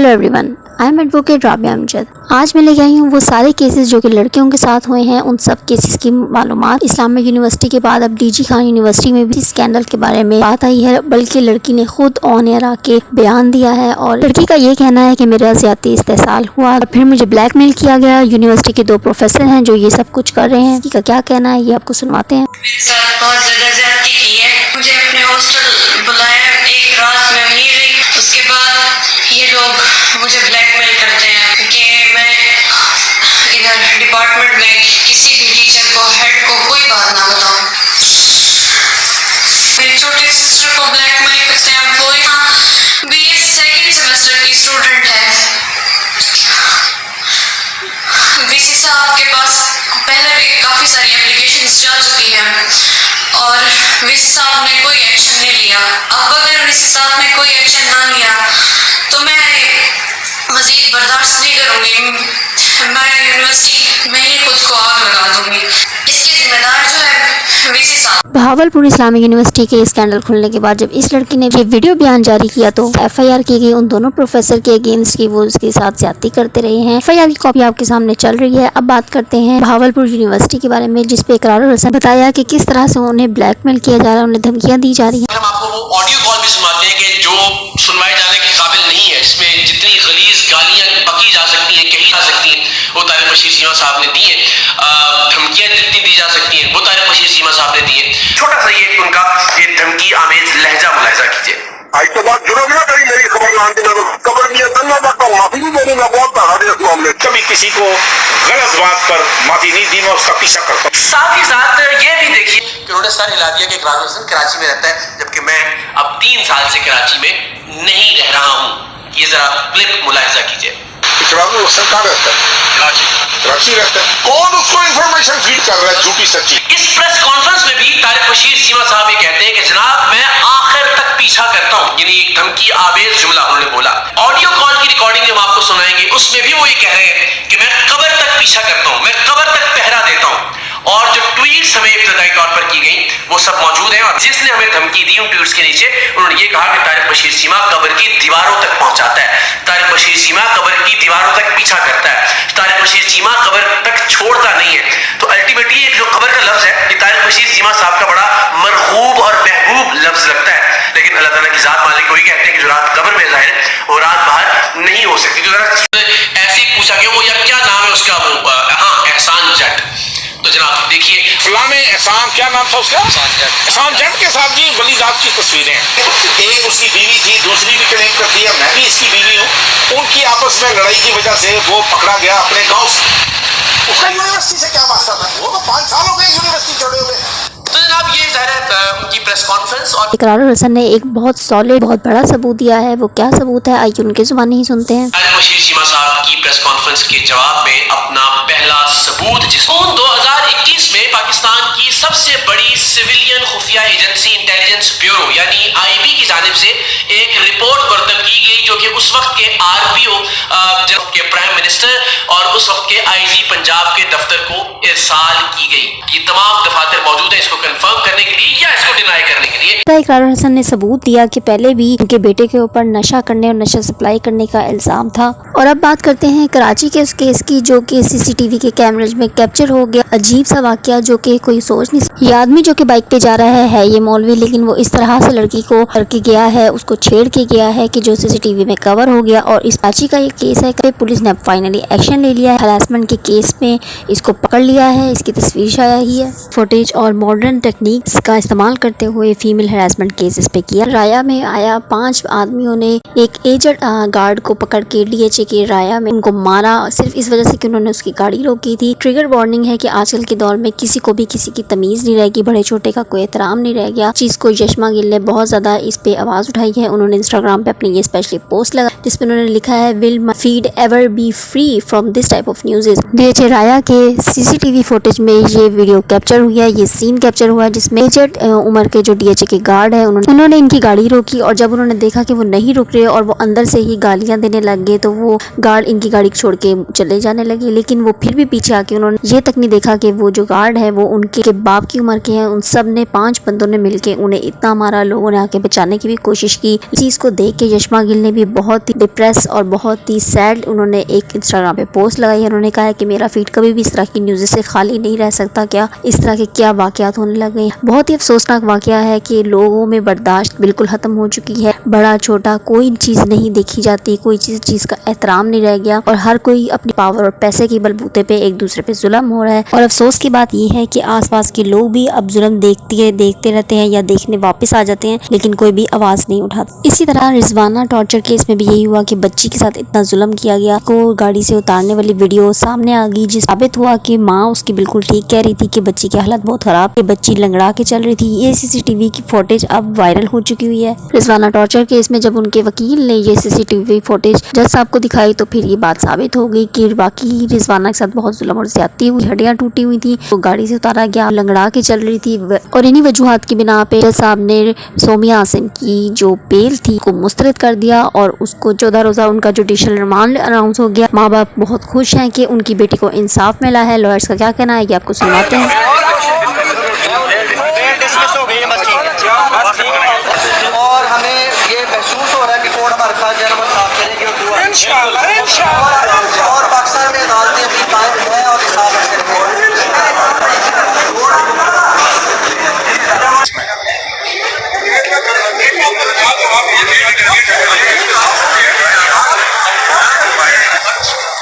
Hello everyone, I am advocate Rabia Amjad. आज मैं लेके आई हूँ वो सारे केसेस जो कि लड़कियों के साथ हुए हैं, उन सब केसेस की मालूमात। इस्लामिक यूनिवर्सिटी के बाद अब डीजी खान यूनिवर्सिटी में भी स्कैंडल के बारे में बात आई है, बल्कि लड़की ने खुद ऑन एयर आके बयान दिया है और लड़की का ये कहना है कि मेरा ज्यादती इस्तेसाल हुआ और फिर मुझे ब्लैकमेल किया गया। यूनिवर्सिटी के 2 प्रोफेसर हैं जो ये सब कुछ कर रहे हैं। इसका क्या कहना है ये आपको सुनवाते हैं। मुझे अपने हॉस्टल बुलाया, एक रात में वहीं रही। उसके बाद ये लोग मुझे ब्लैकमेल करते हैं कि मैं इधर डिपार्टमेंट में किसी भी टीचर को, हेड को कोई बात ना बताऊं। मेरी छोटी सिस्टर को ब्लैकमेल करते हैं। वो यहाँ बीए सेकंड सेमेस्टर की स्टूडेंट है। वीसी साहब के पास पहले भी काफ़ी सारी एप्लीकेशंस जा चुकी हैं और वीसी साहब ने कोई एक्शन नहीं लिया। अब अगर वीसी साहब ने कोई एक्शन ना लिया तो मैं मज़ीद बर्दाश्त नहीं करूँगी। मैं यूनिवर्सिटी में ही खुद को आग लगा दूँगी। इसके जिम्मेदार जो है वीसी साहब। भावलपुर इस्लामिक यूनिवर्सिटी के स्कैंडल खुलने के बाद जब इस लड़की ने ये वीडियो बयान जारी किया तो एफआईआर की गई उन दोनों प्रोफेसर के अगेंस्ट की वो उसके साथ ज्यादती करते रहे हैं। एफआईआर की कॉपी आपके सामने चल रही है। अब बात करते हैं भावलपुर यूनिवर्सिटी के बारे में, जिसपे इकरार हसन बताया कि किस तरह से उन्हें ब्लैकमेल किया जा रहा है, उन्हें धमकियां दी जा रही है। हम आपको वो ऑडियो कॉल भी सुनाते हैं कि जो सुनवाए जाने के काबिल नहीं है, जिसमें जितनी गलीज गालियां बकी जा सकती हैं, कही जा सकती हैं, वो तारिक बशीर चीमा साहब ने दी है। धमकियां जितनी दी जा सकती हैं वो तारिक बशीर चीमा साहब ने दी है। छोटा सा ये उनका ये धमकी आमेज लहजा मुलाहिजा कीजिए। आज तो बात जुड़ो ना कहीं मेरी खबर ना आने दो, खबर नहीं करना बात माफी नहीं देने का बहुत कहा इस मामले। कभी किसी को गलत बात पर माफी नहीं दी, मैं उसका पीछा करता हूँ। साथ ही साथ ये भी देखिए कि उन्होंने सर हिला दिया कि इकरार हसन कराची में रहता है, जबकि मैं अब 3 साल से कराची में नहीं रह रहा हूँ। ये जरा क्लिप मुलाहिजा कीजिए। इकरार हसन कहाँ रहता है? कराची रहता है। कौन उसको इंफॉर्मेशन फीड कर रहा है, झूठी सच्ची? इस प्रेस कॉन्फ्रेंस में भी तारिक बशीर चीमा साहब ये कहते हैं कि जनाब मैं आखिर तक पीछा करता हूँ, यानी एक धमकी आवेज जुमला उन्होंने बोला। ऑडियो कॉल की रिकॉर्डिंग हम आपको सुनाएंगे, उसमें भी वो ये कह रहे हैं कि मैं कब्र तक पीछा करता हूँ, मैं कब्र तक पहरा देता हूँ। और जो ट्वीट्स हमें इब्तदाई तौर पर की गई वो सब मौजूद हैं और जिसने हमें धमकी दी उन ट्वीट्स के नीचे उन्होंने ये कहा कि तारिक बशीर चीमा कब्र की दीवारों तक पहुंचाता है, तारिक बशीर चीमा कब्र की दीवारों तक पीछा करता है, तारिक बशीर चीमा कब्र तक छोड़ता नहीं है। तो अल्टीमेटली एक जो कब्र का लफ्ज है ये तारिक बशीर चीमा साहब का बड़ा मरहूब और महबूब लफ्ज लगता है, लेकिन अल्लाह ताला की जात मालिक वही कहते हैं कि जो रात कब्र में जाहिर है वो रात बाहर नहीं हो सकती। तो ऐसे ही पूछा कि वो या क्या नाम है उसका, हाँ एहसान जट। तो जनाब देखिए फलाने एहसान, क्या नाम था उसका? एहसान जट के साथ जी वली जात की तस्वीरें हैं। एक उसकी बीवी थी, दूसरी भी क्लेम करती है मैं भी इसकी बीवी हूँ। उनकी आपस में लड़ाई की वजह से वो पकड़ा गया अपने गाँव से। उसका यूनिवर्सिटी से क्या वास्ता था? वो तो 5 साल हो गए यूनिवर्सिटी छोड़े हुए। तो जनाब ये ज़ाहिर है उनकी प्रेस कॉन्फ्रेंस और इकरार हसन ने एक बहुत सॉलिड, बहुत बड़ा सबूत दिया है। वो क्या सबूत है आइए उनके जुबानी ही सुनते हैं। तारिक बशीर चीमा साहब की प्रेस कॉन्फ्रेंस के जवाब में अपना पहला सबूत जिस 2021 में पाकिस्तान की सबसे बड़ी सिविलियन खुफिया एजेंसी इंटेलिजेंस ब्यूरो यानी आईबी की जानिब से एक रिपोर्ट मुरतब की गई जो कि उस वक्त के आरपीओ के प्राइम मिनिस्टर और उस वक्त के आईजी पंजाब के दफ्तर को इरसाल की गई। ये तमाम दफातर मौजूद है इसको कंफर्म करने के लिए या इसको डिनाई करने के लिए। इकरार हसन ने सबूत दिया कि पहले भी उनके बेटे के ऊपर नशा करने और नशा सप्लाई करने का इल्जाम था। और अब बात करते हैं कराची के उस केस की जो कि सीसीटीवी के कैमरेज में कैप्चर हो गया। अजीब सा वाकया जो कि कोई सोच नहीं। ये आदमी जो कि बाइक पे जा रहा है ये मौलवी, लेकिन वो इस तरह से लड़की को करके गया है, उसको छेड़ के गया है कि जो सीसीटीवी में कवर हो गया। और इस कराची का ये केस है कि पुलिस ने फाइनली एक्शन ले लिया है। हरासमेंट के केस में इसको पकड़ लिया है, इसकी तस्वीर शाया ही है। फुटेज और मॉडर्न टेक्निक्स का इस्तेमाल करते हुए फीमेल हरासमेंट केसेस पे किया। राया में आया 5 आदमियों ने एक एजेड गार्ड को पकड़ के डीएचए के राया में उनको मारा, सिर्फ इस वजह से कि उन्होंने उसकी गाड़ी रोकी थी। ट्रिगर वार्निंग है कि आजकल के दौर में किसी को भी किसी की तमीज नहीं रहेगी, बड़े छोटे का कोई एहतराम नहीं रह गया। चीज को यशमा गिल ने बहुत ज्यादा इस पे आवाज उठाई है। उन्होंने इंस्टाग्राम पे अपनी ये स्पेशली पोस्ट लगा जिसमें उन्होंने लिखा है will my feed ever be free from this type of news. DHA राया के सीसीटीवी फुटेज में ये वीडियो कैप्चर हुआ है, ये सीन कैप्चर हुआ है जिसमें एजेड उम्र के जो डीएचए के गार्ड है उन्होंने इनकी गाड़ी रोकी और जब उन्होंने देखा कि वो नहीं रुक रहे और वो अंदर से ही गालियां देने लग गए तो वो गार्ड इनकी गाड़ी छोड़ के चले जाने लगे। लेकिन वो फिर भी पीछे आके उन्होंने ये तक नहीं देखा कि वो जो गार्ड है वो उनके बाप की उम्र के हैं। उन सब ने 5 बंदों ने मिलके उन्हें इतना मारा, लोगों ने आके बचाने की भी कोशिश की। इस चीज को देख के यशमा गिल ने भी बहुत ही डिप्रेस और बहुत ही सैड उन्होंने एक इंस्टाग्राम पे पोस्ट लगाई है। उन्होंने कहा है कि मेरा फीड कभी भी इस तरह की न्यूज़ से खाली नहीं रह सकता। क्या इस तरह के क्या वाकयात होने लग गए। बहुत ही अफसोसनाक वाकया है कि लोगों में बर्दाश्त बिल्कुल खत्म हो चुकी है। बड़ा छोटा कोई चीज नहीं देखी जाती, कोई चीज का एहतराम नहीं रह गया और हर कोई अपनी पावर और पैसे के बलबूते पे एक दूसरे पे जुल्म हो रहा है। और अफसोस की बात यह है कि आसपास के लोग भी अब जुल्म देखते रहते हैं या देखने वापस आ जाते हैं, लेकिन कोई भी आवाज नहीं उठाता। इसी तरह रिजवाना टॉर्चर केस में भी यही हुआ कि बच्ची के साथ इतना जुल्म किया गया को गाड़ी से उतारने वाली वीडियो सामने आ गई, जिस साबित हुआ कि माँ उसकी बिल्कुल ठीक कह रही थी कि बच्ची की हालत बहुत खराब है, बच्ची लंगड़ा के चल रही थी। ये सीसीटीवी की फुटेज अब वायरल हो चुकी हुई है। रिजवाना टॉर्चर केस में जब उनके वकील ने ये सीसीटीवी फुटेज जज साहब को दिखाई तो फिर ये बात साबित हो गई कि वाकई रिजवाना के साथ बहुत जुल्म और ज्यादती हुई, हड्डियां टूटी हुई थी, वो गाड़ी से उतारा गया, लंगड़ा के चल रही थी। और इन्हीं वजूहात की बिना पे जज साहब ने सोमिया आसिम की जो बेल थी को मुस्तरद कर दिया और उसको 14 रोजा उनका जुडिशियल रिमांड अनाउंस हो गया। माँ बाप बहुत खुश हैं कि उनकी बेटी को इंसाफ मिला है। लॉयर्स का क्या कहना है ये आपको सुनाते हैं। और हमें ये महसूस हो रहा है कि कोर्ट हमारे साथ जनमत साफ करेगी और दुआ और पाकिस्तान में अदालतें अपनी कायम है और इंसाफ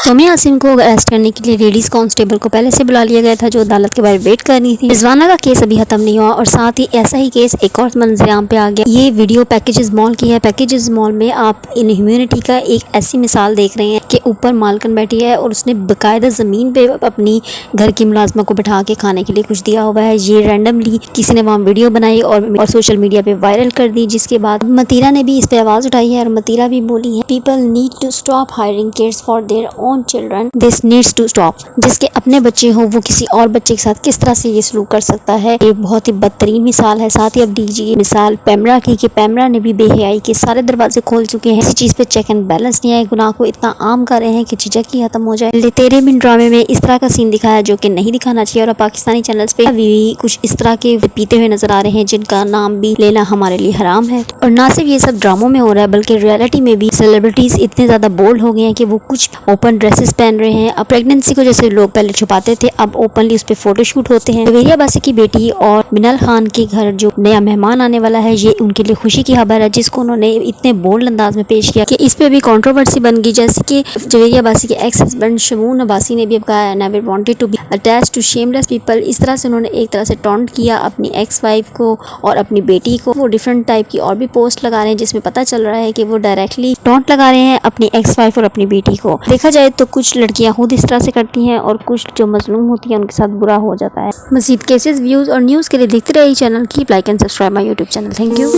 सोमिया आसिम को अरेस्ट करने के लिए लेडीज कांस्टेबल को पहले से बुला लिया गया था जो अदालत के बाहर वेट कर रही थी। रिजवाना का केस अभी खत्म नहीं हुआ और साथ ही ऐसा ही केस एक और मंजरेआम पे आ गया। ये वीडियो पैकेजेस मॉल की है। पैकेजेस मॉल में आप इनह्यूमैनिटी का एक ऐसी मिसाल देख रहे हैं कि ऊपर मालकन बैठी है और उसने बाकायदा जमीन पे अपनी घर की मुलाजमा को बिठा के खाने के लिए कुछ दिया हुआ है। ये रैंडमली किसी ने वहाँ वीडियो बनाई और सोशल मीडिया पे वायरल कर दी, जिसके बाद मतीरा ने भी इस पे आवाज उठाई है और मतीरा भी बोली है, people need to stop hiring kids for their own children, this needs to stop. जिसके अपने बच्चे हो वो किसी और बच्चे के साथ किस तरह से ये सलूक कर सकता है, ये बहुत ही बदतरीन मिसाल है। साथ ही अब डीजी मिसाल पैमरा की कि पैमरा ने भी बेहयाई के सारे दरवाजे खोल चुके हैं। इसी चीज पे चेक एंड बैलेंस नहीं है, गुनाह को इतना आम कर रहे हैं कि झिझक ही खत्म हो जाए। तेरे बिन ड्रामे में इस तरह का सीन दिखाया जो कि नहीं दिखाना चाहिए और पाकिस्तानी चैनल्स पे भी कुछ इस तरह के पीते हुए नजर आ रहे हैं जिनका नाम भी लेना हमारे लिए हराम है। और ना सिर्फ ये सब ड्रामों में हो रहा है बल्कि रियलिटी में भी सेलिब्रिटीज इतने ज्यादा बोल्ड हो गए हैं कि वो कुछ ओपन ड्रेसेस पहन रहे हैं। अब प्रेगनेंसी को जैसे लोग पहले छुपाते थे अब ओपनली उस पर फोटोशूट होते हैं। जवेरिया बासी की बेटी और मिनल खान के घर जो नया मेहमान आने वाला है ये उनके लिए खुशी की खबर है, जिसको उन्होंने इतने बोल्ड अंदाज में पेश किया कि इस पे भी कंट्रोवर्सी बन गई। जैसे कि जवेरिया बासी के एक्स हस्बैंड शमून अब्बासी ने भी अब कहा never wanted to be attached to shameless people. इस तरह से उन्होंने एक तरह से टॉन्ट किया अपनी एक्स वाइफ को और अपनी बेटी को। वो डिफरेंट टाइप की और भी पोस्ट लगा रहे हैं जिसमें पता चल रहा है कि वो डायरेक्टली टॉन्ट लगा रहे हैं अपनी एक्स वाइफ और अपनी बेटी को। देखा जाए तो कुछ लड़कियां खुद इस तरह से करती हैं और कुछ जो मजलूम होती हैं उनके साथ बुरा हो जाता है। मज़ीद केसेस, व्यूज और न्यूज़ के लिए देखते रहिए चैनल की like and subscribe my YouTube channel. Thank you.